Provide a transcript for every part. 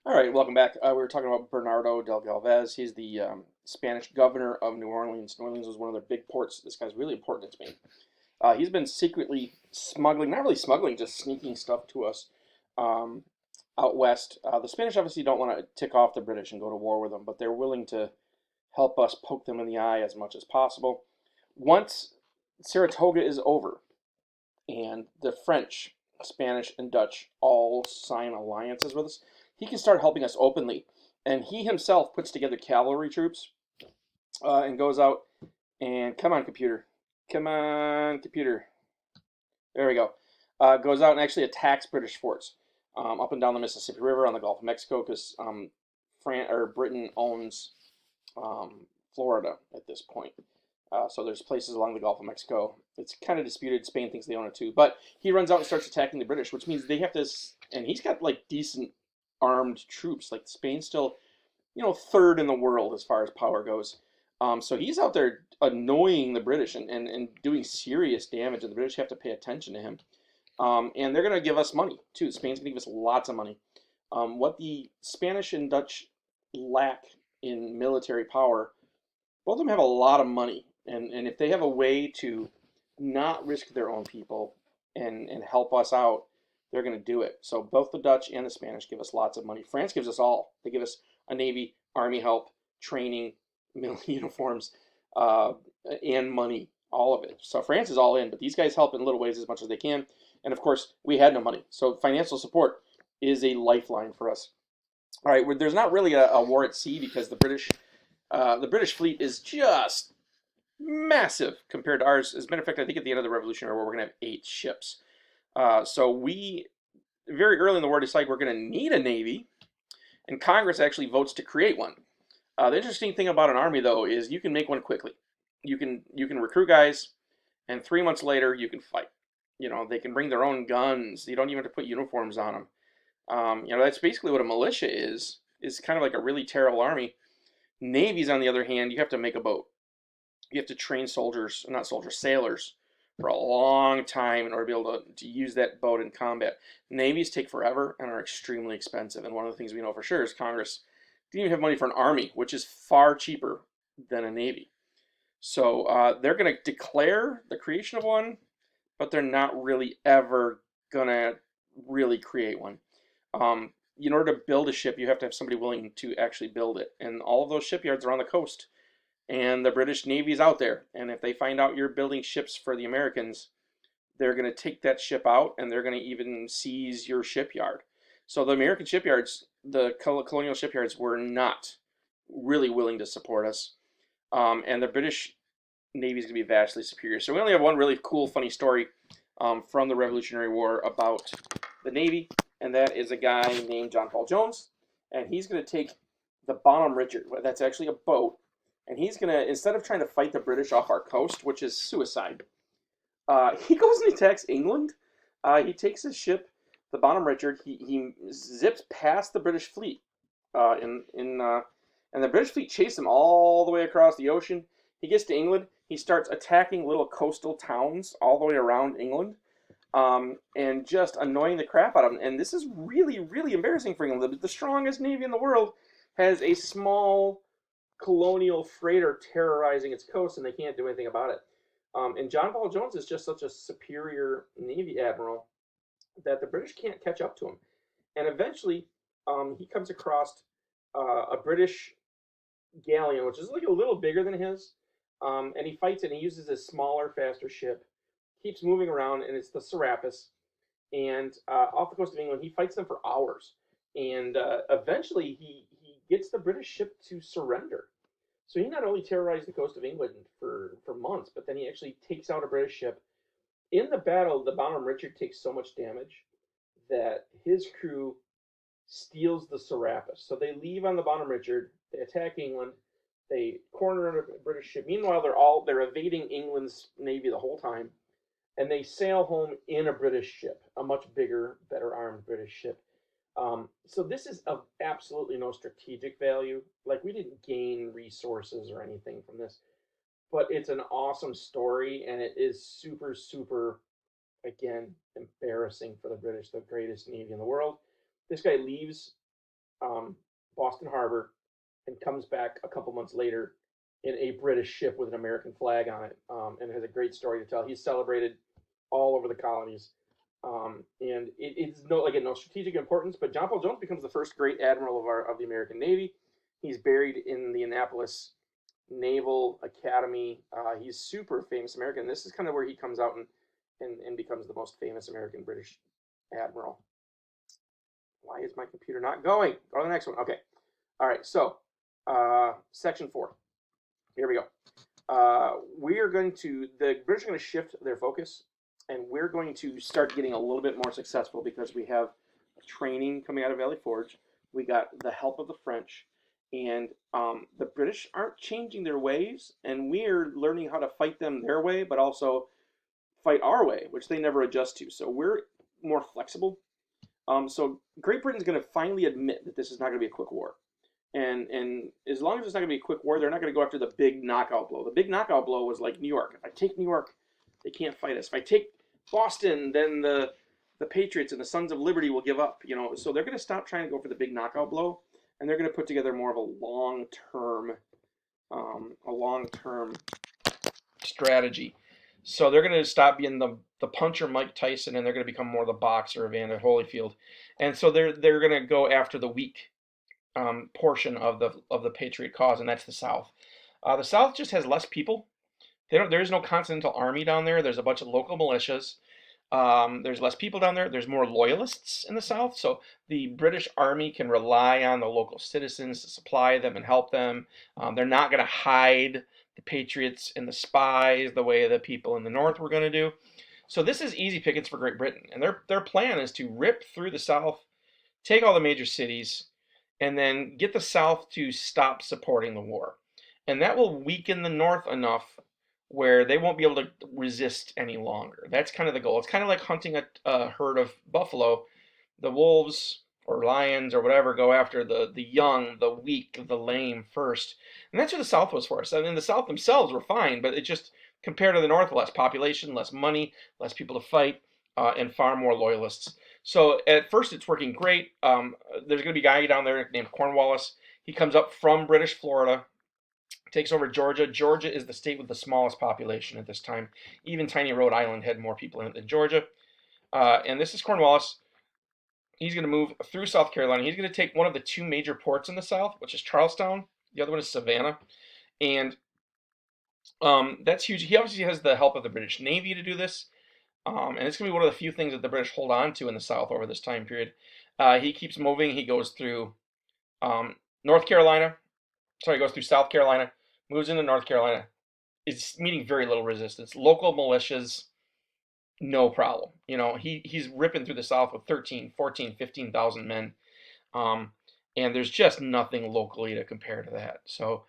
All right, welcome back. We were talking about Bernardo del Galvez. He's the Spanish governor of New Orleans. New Orleans was one of their big ports. This guy's really important in Spain. He's been secretly smuggling, not really smuggling, just sneaking stuff to us um, out west. The Spanish obviously don't want to tick off the British and go to war with them, but they're willing to help us poke them in the eye as much as possible. Once Saratoga is over and the French, Spanish, and Dutch all sign alliances with us, he can start helping us openly. And he himself puts together cavalry troops and goes out and come on, computer, come on, computer. There we go. Goes out and actually attacks British forts up and down the Mississippi River on the Gulf of Mexico because Britain owns Florida at this point. So there's places along the Gulf of Mexico. It's kind of disputed. Spain thinks they own it too. But he runs out and starts attacking the British, which means they have to. And he's got like decent armed troops. Like Spain's still, third in the world as far as power goes. So he's out there annoying the British and doing serious damage, and the British have to pay attention to him. And they're going to give us money too. Spain's going to give us lots of money. What the Spanish and Dutch lack in military power, both of them have a lot of money. And if they have a way to not risk their own people and help us out, they're going to do it. So both the Dutch and the Spanish give us lots of money. France gives us all. They give us a navy, army help, training, uniforms, uh, and money, all of it. So France is all in, but these guys help in little ways as much as they can. And of course, we had no money. So financial support is a lifeline for us. All right, there's not really a war at sea because the British fleet is just massive compared to ours. As a matter of fact, I think at the end of the Revolutionary War, we're going to have 8 ships. So we, very early in the war, decide we're going to need a navy, and Congress actually votes to create one. The interesting thing about an army, though, is you can make one quickly. You can recruit guys, and 3 months later, you can fight. They can bring their own guns. You don't even have to put uniforms on them. That's basically what a militia is kind of like a really terrible army. Navies, on the other hand, you have to make a boat. You have to train soldiers, not soldiers, sailors, for a long time in order to be able to use that boat in combat. Navies take forever and are extremely expensive. And one of the things we know for sure is Congress didn't even have money for an army, which is far cheaper than a navy. So they're going to declare the creation of one, but they're not really ever going to really create one. In order to build a ship, you have to have somebody willing to actually build it. And all of those shipyards are on the coast. And the British Navy's out there. And if they find out you're building ships for the Americans, they're going to take that ship out and they're going to even seize your shipyard. So the American shipyards, the colonial shipyards, were not really willing to support us. And the British Navy is going to be vastly superior. So we only have one really cool, funny story from the Revolutionary War about the Navy, and that is a guy named John Paul Jones. And he's going to take the Bonhomme Richard, that's actually a boat, and he's going to, instead of trying to fight the British off our coast, which is suicide, he goes and attacks England. He takes his ship, the Bonhomme Richard. He zips past the British fleet, and the British fleet chase him all the way across the ocean. He gets to England. He starts attacking little coastal towns all the way around England, and just annoying the crap out of them. And this is really, really embarrassing for England. The strongest navy in the world has a small colonial freighter terrorizing its coast, and they can't do anything about it. And John Paul Jones is just such a superior Navy admiral that the British can't catch up to him. And eventually, he comes across a British galleon, which is like a little bigger than his, and he fights it. And he uses his smaller, faster ship, keeps moving around, and it's the Serapis. And off the coast of England, he fights them for hours. And eventually, he gets the British ship to surrender. So he not only terrorized the coast of England for months, but then he actually takes out a British ship. In the battle, the Bonhomme Richard takes so much damage that his crew steals the Serapis. So they leave on the Bonhomme Richard, they attack England, they corner a British ship. Meanwhile, they're evading England's navy the whole time, and they sail home in a British ship, a much bigger, better armed British ship. So this is of absolutely no strategic value. Like, we didn't gain resources or anything from this, but it's an awesome story, and it is super, super, again, embarrassing for the British, the greatest navy in the world. This guy leaves um, Boston Harbor and comes back a couple months later in a British ship with an American flag on it, and has a great story to tell. He's celebrated all over the colonies, and it's no strategic importance. But John Paul Jones becomes the first great admiral of the American Navy. He's buried in the Annapolis Naval Academy. He's super famous American. This is kind of where he comes out and becomes the most famous American British admiral. Why is my computer not going? Go to the next one. Okay. All right. So, section 4. Here we go. We are going to, the British are going to shift their focus, and we're going to start getting a little bit more successful because we have training coming out of Valley Forge. We got the help of the French, and the British aren't changing their ways, and we're learning how to fight them their way, but also fight our way, which they never adjust to. So we're more flexible. So Great Britain's going to finally admit that this is not going to be a quick war. And as long as it's not going to be a quick war, they're not going to go after the big knockout blow. The big knockout blow was like New York. If I take New York, they can't fight us. If I take Boston, then the Patriots and the Sons of Liberty will give up. So they're going to stop trying to go for the big knockout blow, and they're going to put together more of a long-term strategy. So they're going to stop being the puncher Mike Tyson, and they're going to become more the boxer Evander Holyfield. And so they're going to go after the weak portion of the Patriot cause, and that's the South. The South just has less people. There is no Continental Army down there. There's a bunch of local militias. There's less people down there. There's more loyalists in the South, so the British Army can rely on the local citizens to supply them and help them. They're not going to hide the Patriots and the spies the way the people in the North were going to do. So this is easy pickings for Great Britain, and their plan is to rip through the South, take all the major cities, and then get the South to stop supporting the war. And that will weaken the North enough where they won't be able to resist any longer. That's kind of the goal. It's kind of like hunting a herd of buffalo. The wolves or lions or whatever go after the young, the weak, the lame first. And that's what the South was for us. I mean, the South themselves were fine, but it just, compared to the North, less population, less money, less people to fight, and far more loyalists. So at first it's working great. There's going to be a guy down there named Cornwallis. He comes up from British Florida, takes over Georgia. Georgia is the state with the smallest population at this time. Even tiny Rhode Island had more people in it than Georgia. And this is Cornwallis. He's going to move through South Carolina. He's going to take one of the two major ports in the South, which is Charlestown. The other one is Savannah. And that's huge. He obviously has the help of the British Navy to do this. And it's going to be one of the few things that the British hold on to in the South over this time period. He keeps moving. He goes through North Carolina. Sorry, he goes through South Carolina, moves into North Carolina. Is meeting very little resistance. Local militias, no problem. He's ripping through the South with 13, 14, 15,000 men. And there's just nothing locally to compare to that. So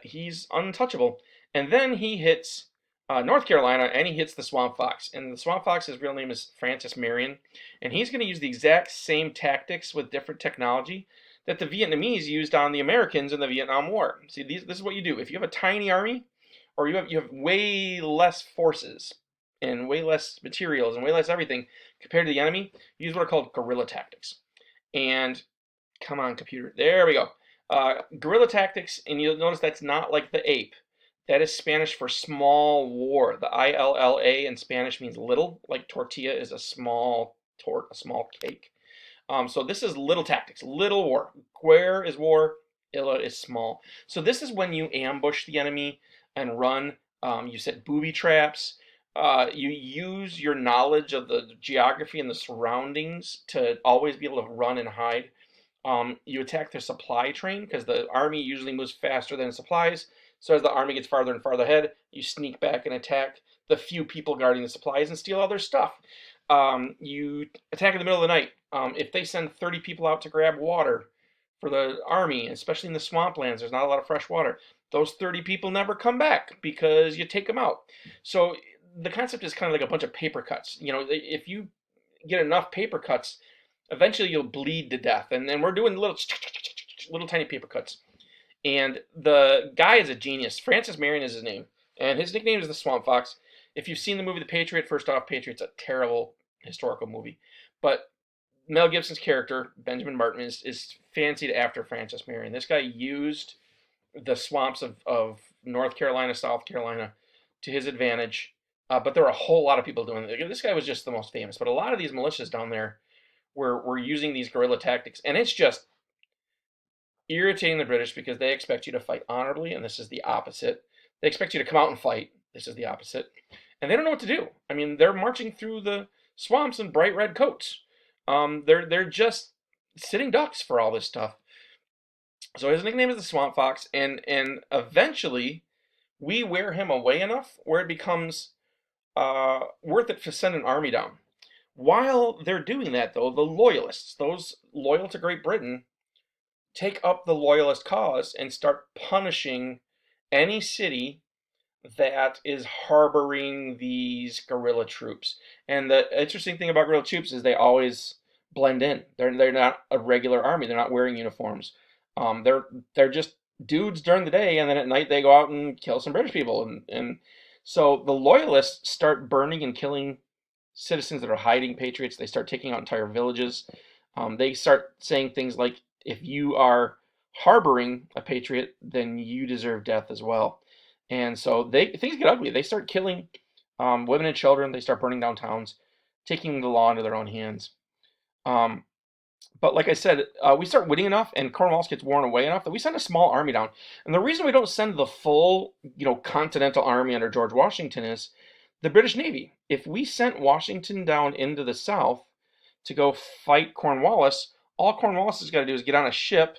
he's untouchable. And then he hits North Carolina, and he hits the Swamp Fox. And the Swamp Fox, his real name is Francis Marion. And he's going to use the exact same tactics with different technology that the Vietnamese used on the Americans in the Vietnam War. See, this is what you do. If you have a tiny army, or you have way less forces, and way less materials, and way less everything compared to the enemy, you use what are called guerrilla tactics. And, come on, computer. There we go. Guerrilla tactics, and you'll notice that's not like the ape. That is Spanish for small war. The ILLA in Spanish means little, like tortilla is a small tort, a small cake. So this is little tactics, little war. Guerre is war, illa is small. So this is when you ambush the enemy and run. You set booby traps. You use your knowledge of the geography and the surroundings to always be able to run and hide. You attack their supply train because the army usually moves faster than supplies. So as the army gets farther and farther ahead, you sneak back and attack the few people guarding the supplies and steal all their stuff. You attack in the middle of the night. If they send 30 people out to grab water for the army, especially in the swamplands, there's not a lot of fresh water. Those 30 people never come back because you take them out. So the concept is kind of like a bunch of paper cuts. If you get enough paper cuts, eventually you'll bleed to death. And then we're doing little tiny paper cuts. And the guy is a genius. Francis Marion is his name. And his nickname is the Swamp Fox. If you've seen the movie The Patriot, first off, Patriot's a terrible historical movie. But Mel Gibson's character, Benjamin Martin, is fancied after Francis Marion. This guy used the swamps of North Carolina, South Carolina to his advantage. But there were a whole lot of people doing it. This guy was just the most famous. But a lot of these militias down there were using these guerrilla tactics. And it's just irritating the British because they expect you to fight honorably, and this is the opposite. They expect you to come out and fight. This is the opposite. And they don't know what to do. I mean, they're marching through the swamps in bright red coats. They're just sitting ducks for all this stuff. So his nickname is the Swamp Fox, and eventually we wear him away enough where it becomes worth it to send an army down. While they're doing that, though, the loyalists, those loyal to Great Britain, take up the loyalist cause and start punishing any city that is harboring these guerrilla troops. And the interesting thing about guerrilla troops is they always blend in. They're not a regular army. They're not wearing uniforms. They're just dudes during the day, and then at night they go out and kill some British people. And so the loyalists start burning and killing citizens that are hiding patriots. They start taking out entire villages. They start saying things like, if you are harboring a patriot, then you deserve death as well. And so things get ugly. They start killing women and children. They start burning down towns, taking the law into their own hands. But like I said, we start winning enough, and Cornwallis gets worn away enough that we send a small army down. And the reason we don't send the full, continental army under George Washington is the British Navy. If we sent Washington down into the South to go fight Cornwallis, all Cornwallis has got to do is get on a ship,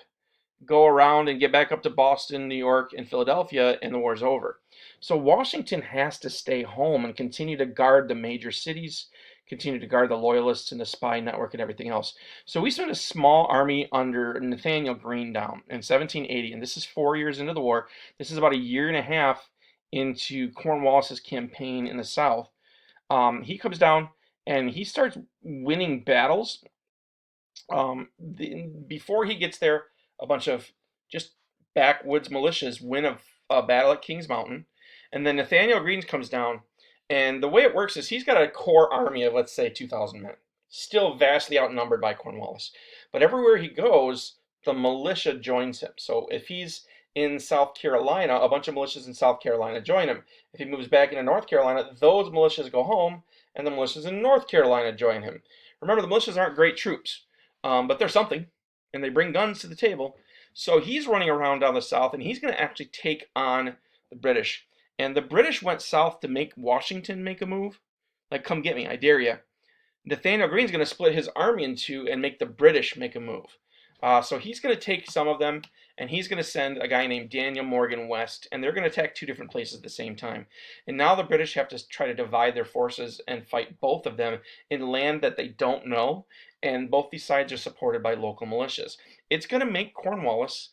go around and get back up to Boston, New York, and Philadelphia, and the war's over. So Washington has to stay home and continue to guard the major cities, continue to guard the loyalists and the spy network and everything else. So we sent a small army under Nathaniel Greene down in 1780, and this is 4 years into the war. This is about a year and a half into Cornwallis's campaign in the South. He comes down and he starts winning battles. Before he gets there, a bunch of just backwoods militias win a battle at Kings Mountain, and then Nathaniel Greene comes down, and the way it works is he's got a core army of, let's say, 2,000 men, still vastly outnumbered by Cornwallis. But everywhere he goes, the militia joins him. So if he's in South Carolina, a bunch of militias in South Carolina join him. If he moves back into North Carolina, those militias go home, and the militias in North Carolina join him. Remember, the militias aren't great troops, but they're something, and they bring guns to the table. So he's running around down the South, and he's going to actually take on the British. And the British went south to make Washington make a move. Like, come get me, I dare you. Nathaniel Greene's going to split his army in two and make the British make a move. So he's going to take some of them, and he's going to send a guy named Daniel Morgan west, and they're going to attack two different places at the same time. And now the British have to try to divide their forces and fight both of them in land that they don't know, and both these sides are supported by local militias. It's going to make Cornwallis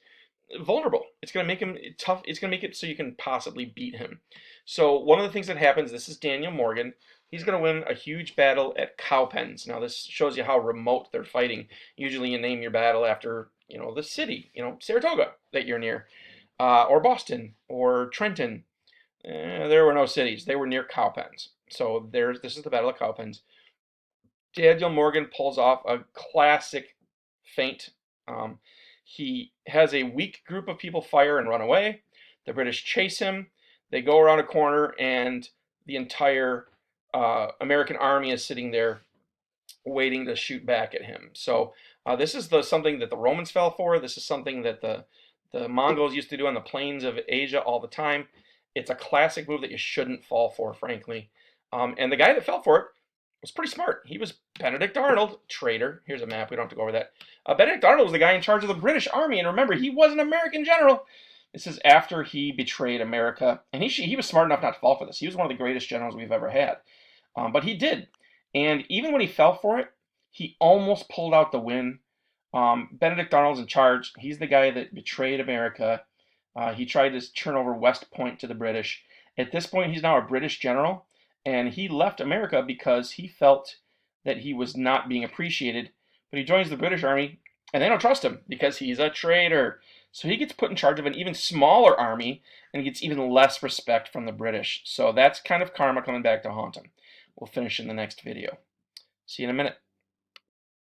vulnerable. It's going to make him tough. It's going to make it so you can possibly beat him. So one of the things that happens, this is Daniel Morgan. He's going to win a huge battle at Cowpens. Now this shows you how remote they're fighting. Usually you name your battle after, the city, Saratoga that you're near, or Boston, or Trenton. There were no cities. They were near Cowpens. So this is the Battle of Cowpens. Daniel Morgan pulls off a classic feint. He has a weak group of people fire and run away. The British chase him. They go around a corner, and the entire American army is sitting there waiting to shoot back at him. So this is something that the Romans fell for. This is something that the Mongols used to do on the plains of Asia all the time. It's a classic move that you shouldn't fall for, frankly. And the guy that fell for it was pretty smart. He was Benedict Arnold, traitor. Here's a map. We don't have to go over that. Benedict Arnold was the guy in charge of the British Army, and remember, he was an American general. This is after he betrayed America, and he was smart enough not to fall for this. He was one of the greatest generals we've ever had, but he did. And even when he fell for it, he almost pulled out the win. Benedict Arnold's in charge. He's the guy that betrayed America. He tried to turn over West Point to the British. At this point, he's now a British general, and he left America because he felt that he was not being appreciated. But he joins the British Army, and they don't trust him because he's a traitor. So he gets put in charge of an even smaller army, and he gets even less respect from the British. So that's kind of karma coming back to haunt him. We'll finish in the next video. See you in a minute.